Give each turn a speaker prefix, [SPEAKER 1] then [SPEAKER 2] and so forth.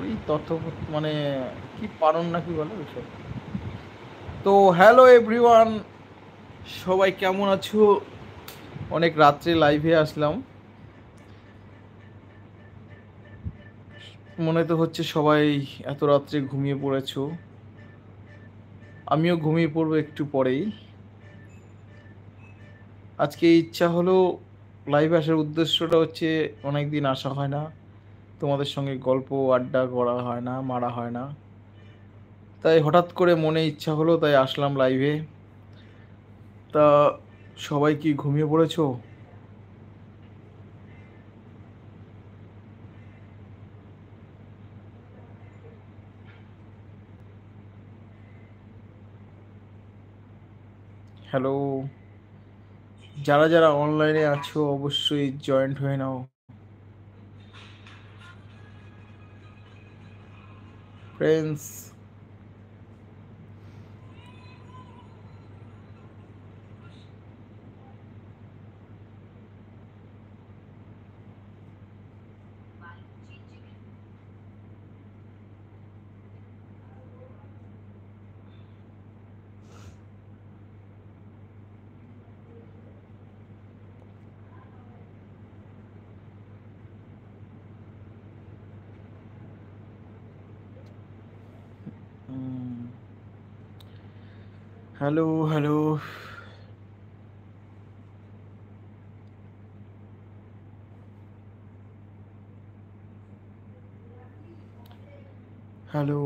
[SPEAKER 1] এই তথ্য মানে কি পারণ না কি বলে ওইসব। তো হ্যালো এভরিওয়ান, সবাই কেমন আছো? অনেক রাত্রে লাইভে আসলাম। মনে তো হচ্ছে সবাই এত রাত্রে ঘুমিয়ে পড়েছো। আমিও ঘুমিয়ে পড়বো একটু পরেই। আজকে ইচ্ছা হলো লাইভে আসার উদ্দেশ্যটা হচ্ছে অনেক দিন আসা হয় না, তোমাদের সঙ্গে গল্প আড্ডা করা হয় না, মারা হয় না। তাই হঠাৎ করে মনে ইচ্ছা হলো, তাই আসলাম লাইভে। তা সবাই কি ঘুমিয়ে পড়েছো? হ্যালো, যারা যারা অনলাইনে আছো অবশ্যই জয়েন্ট হয়ে নাও ফ্রেন্ডস। Hello hello hello.